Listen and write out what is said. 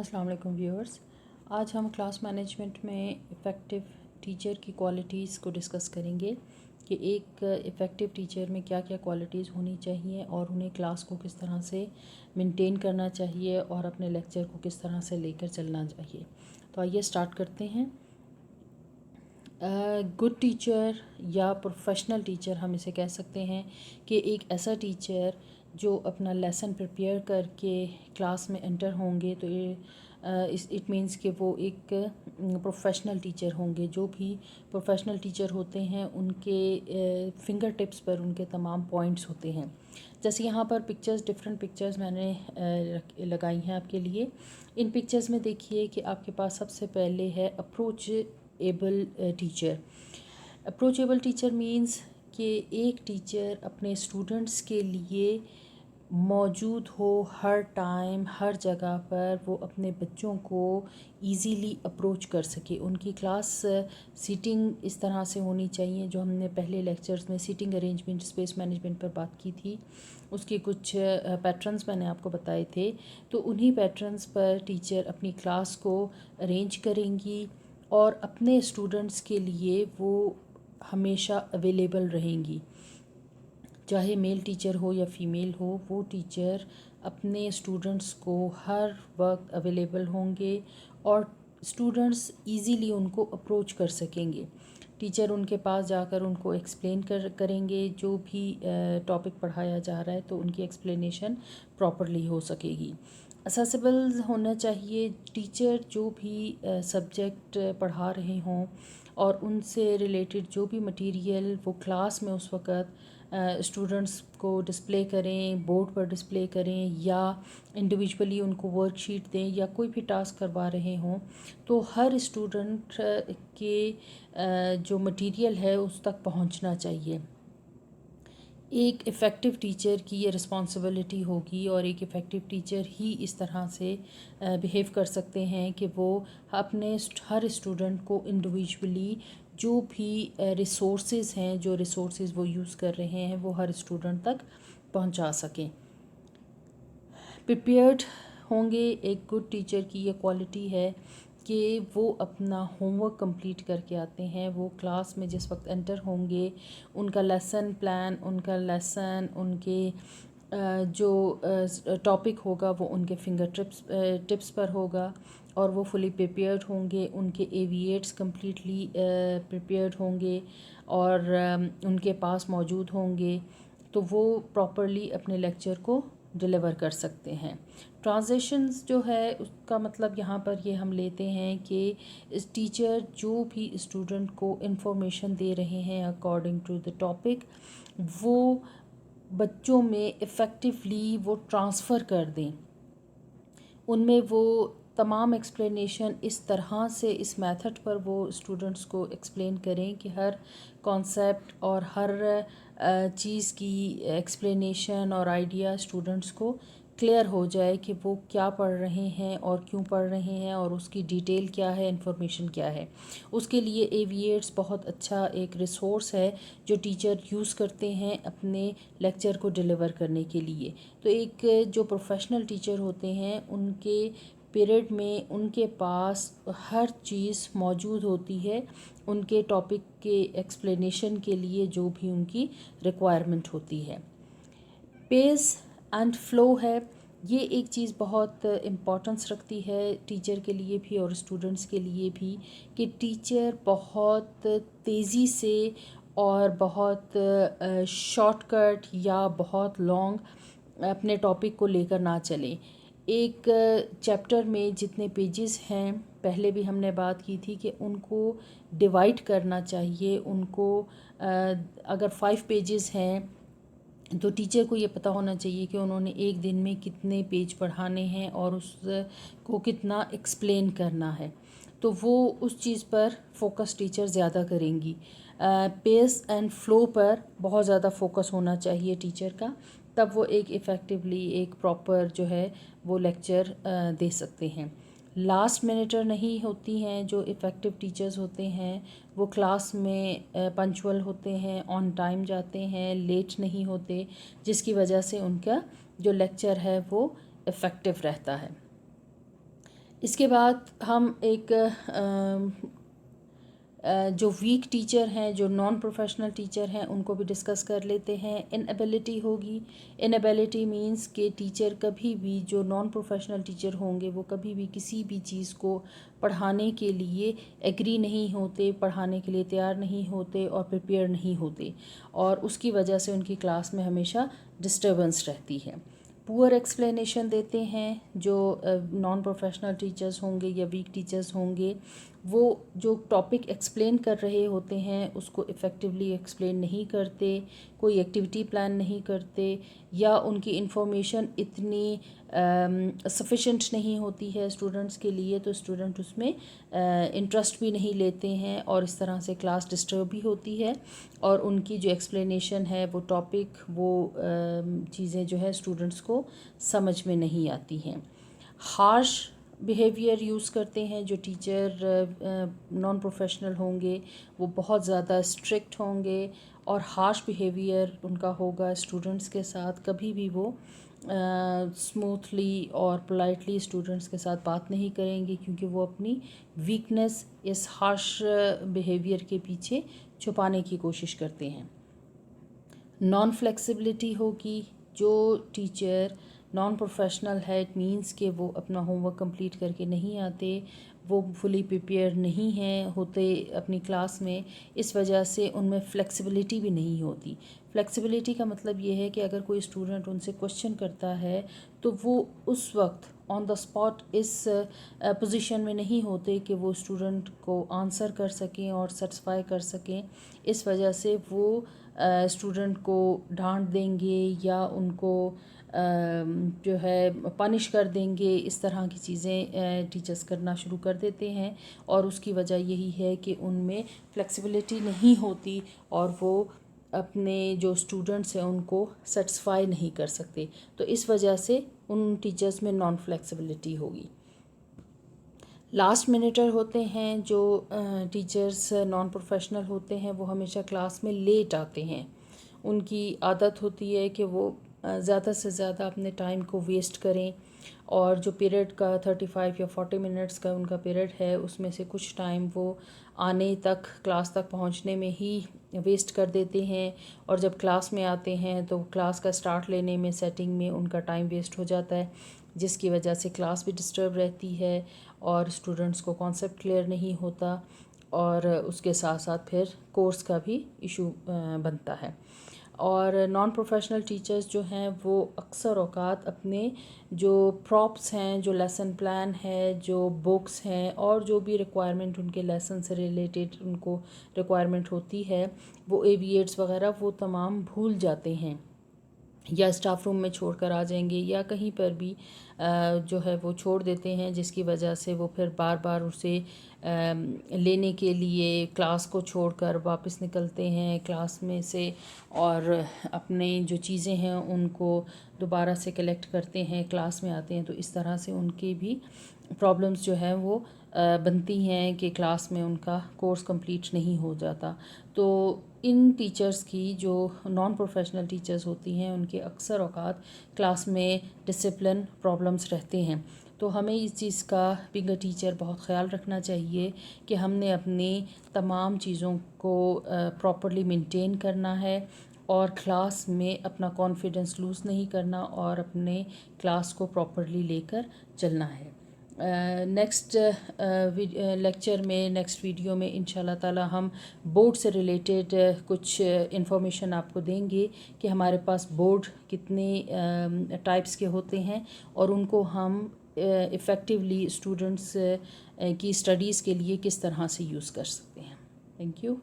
अस्सलाम वालेकुम व्यूअर्स। आज हम क्लास मैनेजमेंट में इफ़ेक्टिव टीचर की क्वालिटीज़ को डिस्कस करेंगे कि एक इफ़ेक्टिव टीचर में क्या क्या क्वालिटीज़ होनी चाहिए और उन्हें क्लास को किस तरह से मेंटेन करना चाहिए और अपने लेक्चर को किस तरह से लेकर चलना चाहिए। तो आइए स्टार्ट करते हैं। गुड टीचर या प्रोफेशनल टीचर हम इसे कह सकते हैं कि एक ऐसा टीचर जो अपना लेसन प्रिपेयर करके क्लास में एंटर होंगे तो इट मीन्स कि वो एक प्रोफेशनल टीचर होंगे। जो भी प्रोफेशनल टीचर होते हैं उनके फिंगर टिप्स पर उनके तमाम पॉइंट्स होते हैं। जैसे यहाँ पर पिक्चर्स, डिफरेंट पिक्चर्स मैंने लगाई हैं आपके लिए। इन पिक्चर्स में देखिए कि आपके पास सबसे पहले है approachable teacher. Approachable teacher means कि एक टीचर अपने स्टूडेंट्स के लिए मौजूद हो हर टाइम, हर जगह पर, वो अपने बच्चों को इजीली अप्रोच कर सके। उनकी क्लास सीटिंग इस तरह से होनी चाहिए, जो हमने पहले लेक्चर्स में सीटिंग अरेंजमेंट, स्पेस मैनेजमेंट पर बात की थी, उसके कुछ पैटर्न्स मैंने आपको बताए थे। तो उन्हीं पैटर्न्स पर टीचर अपनी क्लास को अरेंज करेंगी और अपने स्टूडेंट्स के लिए वो हमेशा अवेलेबल रहेंगी। चाहे मेल टीचर हो या फीमेल हो, वो टीचर अपने स्टूडेंट्स को हर वक्त अवेलेबल होंगे और स्टूडेंट्स इजीली उनको अप्रोच कर सकेंगे। टीचर उनके पास जाकर उनको एक्सप्लेन करेंगे जो भी टॉपिक पढ़ाया जा रहा है, तो उनकी एक्सप्लेनेशन प्रॉपरली हो सकेगी। असेसिबल होना चाहिए टीचर, जो भी सब्जेक्ट पढ़ा रहे हों और उनसे रिलेटेड जो भी मटेरियल वो क्लास में उस वक़्त स्टूडेंट्स को डिस्प्ले करें, बोर्ड पर डिस्प्ले करें या इंडिविजुअली उनको वर्कशीट दें या कोई भी टास्क करवा रहे हों, तो हर स्टूडेंट के जो मटेरियल है उस तक पहुंचना चाहिए। एक इफ़ेक्टिव टीचर की ये रिस्पॉन्सिबिलिटी होगी और एक इफ़ेक्टिव टीचर ही इस तरह से बिहेव कर सकते हैं कि वो अपने हर स्टूडेंट को इंडिविजुअली जो भी रिसोर्सेज हैं, जो रिसोर्सेज वो यूज़ कर रहे हैं, वो हर स्टूडेंट तक पहुंचा सकें। प्रिपेयर्ड होंगे। एक गुड टीचर की ये क्वालिटी है कि वो अपना होमवर्क कंप्लीट करके आते हैं। वो क्लास में जिस वक्त एंटर होंगे, उनका लेसन प्लान, उनका लेसन, उनके जो टॉपिक होगा वो उनके फिंगर टिप्स पर होगा और वो फुली प्रिपेयर्ड होंगे। उनके एविएट्स कम्प्लीटली प्रिपेयर्ड होंगे और उनके पास मौजूद होंगे, तो वो प्रॉपरली अपने लेक्चर को डिलीवर कर सकते हैं। ट्रांजिशंस जो है उसका मतलब यहाँ पर ये हम लेते हैं कि इस टीचर जो भी स्टूडेंट को इंफॉर्मेशन दे रहे हैं अकॉर्डिंग टू द टॉपिक, वो बच्चों में इफ़ेक्टिवली वो ट्रांसफ़र कर दें। उनमें वो तमाम एक्सप्लेनेशन इस तरह से, इस मेथड पर वो स्टूडेंट्स को एक्सप्लेन करें कि हर कॉन्सेप्ट और हर चीज़ की एक्सप्लेनेशन और आइडिया स्टूडेंट्स को क्लियर हो जाए कि वो क्या पढ़ रहे हैं और क्यों पढ़ रहे हैं और उसकी डिटेल क्या है, इन्फॉर्मेशन क्या है। उसके लिए एविएट्स बहुत अच्छा एक रिसोर्स है जो टीचर यूज़ करते हैं अपने लेक्चर को डिलीवर करने के लिए। तो एक जो प्रोफेशनल टीचर होते हैं उनके पीरियड में उनके पास हर चीज़ मौजूद होती है उनके टॉपिक के एक्सप्लेनेशन के लिए, जो भी उनकी रिक्वायरमेंट होती है। पेस एंड फ़्लो है, ये एक चीज़ बहुत इम्पोर्टेंस रखती है टीचर के लिए भी और स्टूडेंट्स के लिए भी, कि टीचर बहुत तेज़ी से और बहुत शॉर्टकट या बहुत लॉन्ग अपने टॉपिक को लेकर ना चलें। एक चैप्टर में जितने पेजेस हैं, पहले भी हमने बात की थी कि उनको डिवाइड करना चाहिए। उनको अगर 5 पेजेस हैं तो टीचर को ये पता होना चाहिए कि उन्होंने एक दिन में कितने पेज पढ़ाने हैं और उसको कितना एक्सप्लेन करना है, तो वो उस चीज़ पर फोकस टीचर ज़्यादा करेंगी। पेस एंड फ्लो पर बहुत ज़्यादा फोकस होना चाहिए टीचर का, तब वो एक इफ़ेक्टिवली एक प्रॉपर जो है वो लेक्चर दे सकते हैं। लास्ट मिनटर नहीं होती हैं जो इफ़ेक्टिव टीचर्स होते हैं, वो क्लास में पंक्चुअल होते हैं, ऑन टाइम जाते हैं, लेट नहीं होते, जिसकी वजह से उनका जो लेक्चर है वो इफ़ेक्टिव रहता है। اس کے بعد ہم ایک جو ویک ٹیچر ہیں، جو نان پروفیشنل ٹیچر ہیں، ان کو بھی ڈسکس کر لیتے ہیں۔ انیبلٹی ہوگی، انیبلٹی مینس کہ ٹیچر کبھی بھی، جو نان پروفیشنل ٹیچر ہوں گے، وہ کبھی بھی کسی بھی چیز کو پڑھانے کے لیے ایگری نہیں ہوتے، پڑھانے کے لیے تیار نہیں ہوتے اور پریپیئر نہیں ہوتے، اور اس کی وجہ سے ان کی کلاس میں ہمیشہ ڈسٹربنس رہتی ہے۔ پور ایکسپلینیشن دیتے ہیں جو نان پروفیشنل ٹیچرز ہوں گے یا ویک ٹیچرز ہوں گے، وہ جو ٹاپک ایکسپلین کر رہے ہوتے ہیں اس کو افیکٹولی ایکسپلین نہیں کرتے، کوئی ایکٹیویٹی پلان نہیں کرتے، یا ان کی انفارمیشن اتنی سفیشینٹ نہیں ہوتی ہے اسٹوڈنٹس کے لیے، تو اسٹوڈنٹ اس میں انٹرسٹ بھی نہیں لیتے ہیں، اور اس طرح سے کلاس ڈسٹرب بھی ہوتی ہے، اور ان کی جو ایکسپلینیشن ہے، وہ ٹاپک، وہ چیزیں جو ہے اسٹوڈنٹس کو سمجھ میں نہیں آتی ہیں۔ ہارش بیہیویئر یوز کرتے ہیں جو ٹیچر نان پروفیشنل ہوں گے، وہ بہت زیادہ اسٹرکٹ ہوں گے، اور ہارش بیہیویئر ان کا ہوگا اسٹوڈنٹس کے ساتھ۔ کبھی بھی وہ اسموتھلی اور پولائٹلی اسٹوڈنٹس کے ساتھ بات نہیں کریں گے، کیونکہ وہ اپنی ویکنیس اس ہارش بیہیویئر کے پیچھے چھپانے کی کوشش کرتے ہیں۔ نان فلیکسیبلٹی ہوگی، جو ٹیچر نان پروفیشنل ہے، اٹ مینس کہ وہ اپنا ہوم ورک کمپلیٹ کر کے نہیں آتے، وہ فلی پریپیئر نہیں ہیں ہوتے اپنی کلاس میں، اس وجہ سے ان میں فلیکسیبلٹی بھی نہیں ہوتی۔ فلیکسیبلٹی کا مطلب یہ ہے کہ اگر کوئی اسٹوڈنٹ ان سے کوشچن کرتا ہے تو وہ اس وقت آن دا اسپاٹ اس پوزیشن میں نہیں ہوتے کہ وہ اسٹوڈنٹ کو آنسر کر سکیں اور سیٹسفائی کر سکیں، اس وجہ سے وہ اسٹوڈنٹ کو ڈانٹ دیں گے یا ان کو جو ہے پنش کر دیں گے، اس طرح کی چیزیں ٹیچرز کرنا شروع کر دیتے ہیں، اور اس کی وجہ یہی ہے کہ ان میں فلیکسیبلٹی نہیں ہوتی، اور وہ اپنے جو اسٹوڈنٹس ہیں ان کو سیٹسفائی نہیں کر سکتے، تو اس وجہ سے ان ٹیچرز میں نان فلیکسیبلٹی ہوگی۔ لاسٹ منٹر ہوتے ہیں جو ٹیچرز نان پروفیشنل ہوتے ہیں، وہ ہمیشہ کلاس میں لیٹ آتے ہیں۔ ان کی عادت ہوتی ہے کہ وہ زیادہ سے زیادہ اپنے ٹائم کو ویسٹ کریں، اور جو پیریڈ کا 35 یا 40 منٹس کا ان کا پیریڈ ہے، اس میں سے کچھ ٹائم وہ آنے تک، کلاس تک پہنچنے میں ہی ویسٹ کر دیتے ہیں، اور جب کلاس میں آتے ہیں تو کلاس کا سٹارٹ لینے میں، سیٹنگ میں ان کا ٹائم ویسٹ ہو جاتا ہے، جس کی وجہ سے کلاس بھی ڈسٹرب رہتی ہے، اور اسٹوڈنٹس کو کانسیپٹ کلیئر نہیں ہوتا، اور اس کے ساتھ ساتھ پھر کورس کا بھی ایشو بنتا ہے۔ اور نان پروفیشنل ٹیچرز جو ہیں وہ اکثر اوقات اپنے جو پراپس ہیں، جو لیسن پلان ہے، جو بکس ہیں، اور جو بھی ریکوائرمنٹ ان کے لیسن سے ریلیٹڈ ان کو ریکوائرمنٹ ہوتی ہے، وہ ایویٹس وغیرہ وہ تمام بھول جاتے ہیں، یا اسٹاف روم میں چھوڑ کر آ جائیں گے، یا کہیں پر بھی جو ہے وہ چھوڑ دیتے ہیں، جس کی وجہ سے وہ پھر بار بار اسے لینے کے لیے کلاس کو چھوڑ کر واپس نکلتے ہیں کلاس میں سے، اور اپنے جو چیزیں ہیں ان کو دوبارہ سے کلیکٹ کرتے ہیں، کلاس میں آتے ہیں، تو اس طرح سے ان کی بھی پرابلمس جو ہیں وہ بنتی ہیں کہ کلاس میں ان کا کورس کمپلیٹ نہیں ہو جاتا۔ تو ان ٹیچرز کی جو نان پروفیشنل ٹیچرز ہوتی ہیں، ان کے اکثر اوقات کلاس میں ڈسپلن پرابلمس رہتے ہیں، تو ہمیں اس چیز کا بینگ اے ٹیچر بہت خیال رکھنا چاہیے کہ ہم نے اپنی تمام چیزوں کو پراپرلی مینٹین کرنا ہے، اور کلاس میں اپنا کانفیڈنس لوز نہیں کرنا، اور اپنے کلاس کو پراپرلی لے کر چلنا ہے۔ نیکسٹ لیکچر میں، نیکسٹ ویڈیو میں انشاءاللہ تعالی ہم بورڈ سے ریلیٹڈ کچھ انفارمیشن آپ کو دیں گے کہ ہمارے پاس بورڈ کتنے ٹائپس کے ہوتے ہیں، اور ان کو ہم ایفیکٹولی اسٹوڈنٹس کی اسٹڈیز کے لیے کس طرح سے یوز کر سکتے ہیں۔ Thank you.